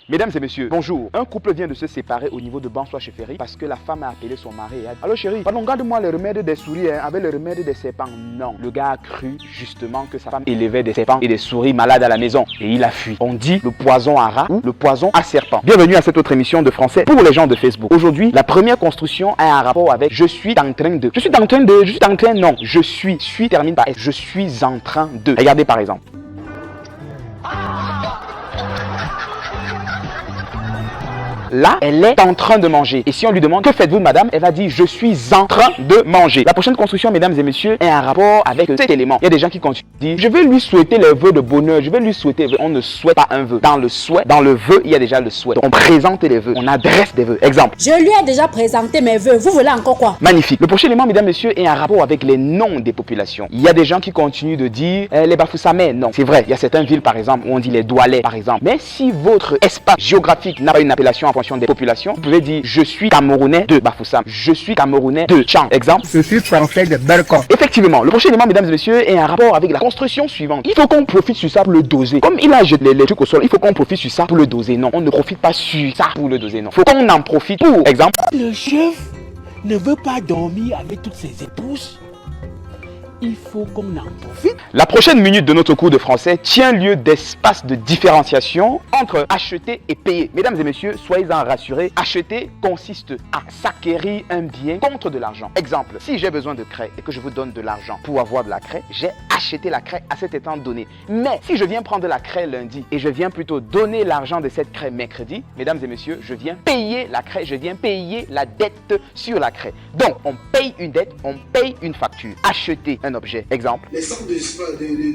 Mesdames et messieurs, bonjour. Un couple vient de se séparer au niveau de Bansois-Chefferie parce que la femme a appelé son mari et a dit: allô chérie, pardon, garde-moi le remède des souris avec le remède des serpents. Non, le gars a cru justement que sa femme élevait des serpents et des souris malades à la maison et il a fui. On dit le poison à rat ou le poison à serpent. Bienvenue à cette autre émission de français pour les gens de Facebook. Aujourd'hui, la première construction a un rapport avec je suis en train de. Je suis en train de. Je suis en train, non. Je suis termine par S. Je suis en train de. Regardez par exemple. Là, elle est en train de manger. Et si on lui demande: que faites-vous madame? Elle va dire: je suis en train de manger. La prochaine construction, mesdames et messieurs, est un rapport avec cet élément. Il y a des gens qui continuent de dire: je vais lui souhaiter les vœux de bonheur, je vais lui souhaiter. On ne souhaite pas un vœu. Dans le souhait, dans le vœu, il y a déjà le souhait. Donc, on présente les vœux, on adresse des vœux. Exemple: je lui ai déjà présenté mes vœux, vous voulez encore quoi? Magnifique. Le prochain élément, mesdames et messieurs, est un rapport avec les noms des populations. Il y a des gens qui continuent de dire les Bafoussame. Non, c'est vrai. Il y a certaines villes, par exemple, où on dit les Doualais, par exemple. Mais si votre espace géographique n'a pas une appellation en fonction des populations, vous pouvez dire: je suis Camerounais de Bafoussam, je suis Camerounais de Tchang. Exemple: je suis français de Berkon. Effectivement, le prochain élément, mesdames et messieurs, est un rapport avec la construction suivante. Il faut qu'on profite sur ça pour le doser. Comme il a jeté les trucs au sol, il faut qu'on profite sur ça pour le doser. Non, on ne profite pas sur ça pour le doser. Non, il faut qu'on en profite pour. Exemple: le chef ne veut pas dormir avec toutes ses épouses. Il faut qu'on en profite. La prochaine minute de notre cours de français tient lieu d'espace de différenciation entre acheter et payer. Mesdames et messieurs, soyez-en rassurés, acheter consiste à s'acquérir un bien contre de l'argent. Exemple: si j'ai besoin de craie et que je vous donne de l'argent pour avoir de la craie, j'ai acheté la craie à cet étant donné. Mais si je viens prendre la craie lundi et je viens plutôt donner l'argent de cette craie mercredi, mesdames et messieurs, je viens payer la craie, je viens payer la dette sur la craie. Donc, on paye une dette, on paye une facture. Acheter un objet. Exemple: les sacs de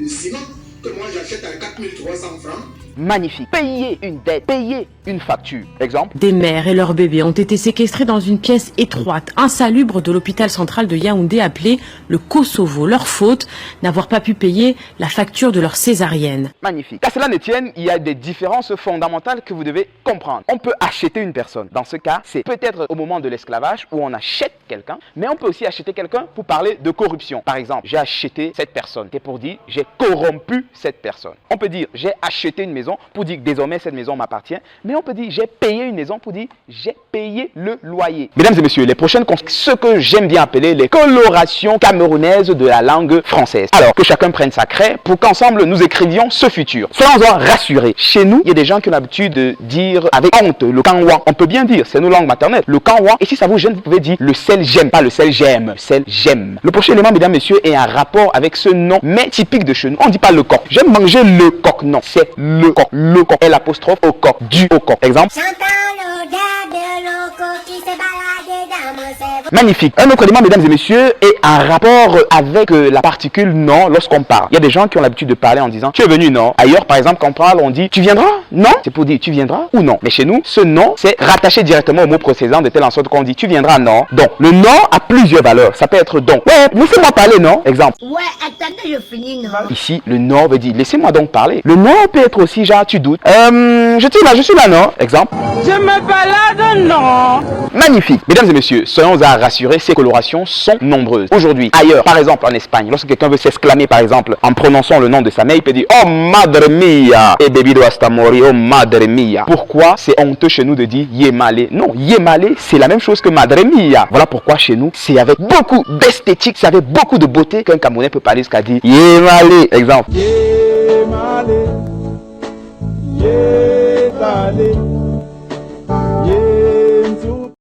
ciment que moi j'achète à 4300 francs. Magnifique. Payer une dette, payer une facture. Exemple: des mères et leurs bébés ont été séquestrés dans une pièce étroite, insalubre de l'hôpital central de Yaoundé appelé le Kosovo. Leur faute, n'avoir pas pu payer la facture de leur césarienne. Magnifique. Qu'à cela ne tienne, il y a des différences fondamentales que vous devez comprendre. On peut acheter une personne. Dans ce cas, c'est peut-être au moment de l'esclavage où on achète quelqu'un, mais on peut aussi acheter quelqu'un pour parler de corruption. Par exemple, j'ai acheté cette personne. C'est pour dire j'ai corrompu cette personne. On peut dire j'ai acheté une maison pour dire que désormais cette maison m'appartient, mais on peut dire j'ai payé une maison pour dire j'ai payé le loyer. Mesdames et messieurs, les prochaines ce que j'aime bien appeler les colorations camerounaises de la langue française. Alors que chacun prenne sa craie pour qu'ensemble nous écrivions ce futur. Soyons rassurés. Chez nous, il y a des gens qui ont l'habitude de dire avec honte le kanwa. On peut bien dire, c'est nos langues maternelles, le kanwa. Et si ça vous gêne, vous pouvez dire le sel j'aime, pas le sel j'aime, sel j'aime. Le prochain élément, mesdames et messieurs, est un rapport avec ce nom, mais typique de chez nous. On ne dit pas le coq. J'aime manger le coq. Non, c'est le coq. Le coq est l'apostrophe au coq, du au coq. Exemple: magnifique. Un autre élément, mesdames et messieurs, est un rapport avec la particule non lorsqu'on parle. Il y a des gens qui ont l'habitude de parler en disant tu es venu, non. Ailleurs, par exemple, quand on parle, on dit tu viendras, non. C'est pour dire tu viendras ou non. Mais chez nous, ce non, c'est rattaché directement au mot précédent de telle en sorte qu'on dit tu viendras, non. Donc, le non a plusieurs valeurs. Ça peut être donc. Ouais, laissez-moi parler, non. Exemple: ouais, attendez, je finis, non. Ici, le non veut dire laissez-moi donc parler. Le non peut être aussi genre tu doutes. Je suis là, non. Exemple: je me balade, non. Magnifique. Mesdames et messieurs, soyons rassurés, ces colorations sont nombreuses. Aujourd'hui, ailleurs, par exemple en Espagne, lorsque quelqu'un veut s'exclamer, par exemple, en prononçant le nom de sa mère, il peut dire oh madre mia, et bebido hasta morir, oh madre mia. Pourquoi c'est honteux chez nous de dire yemale? Non, yemale, c'est la même chose que madre mia. Voilà pourquoi chez nous, c'est avec beaucoup d'esthétique, c'est avec beaucoup de beauté qu'un Camerounais peut parler jusqu'à dire yemale. Exemple: Yemale, yemale.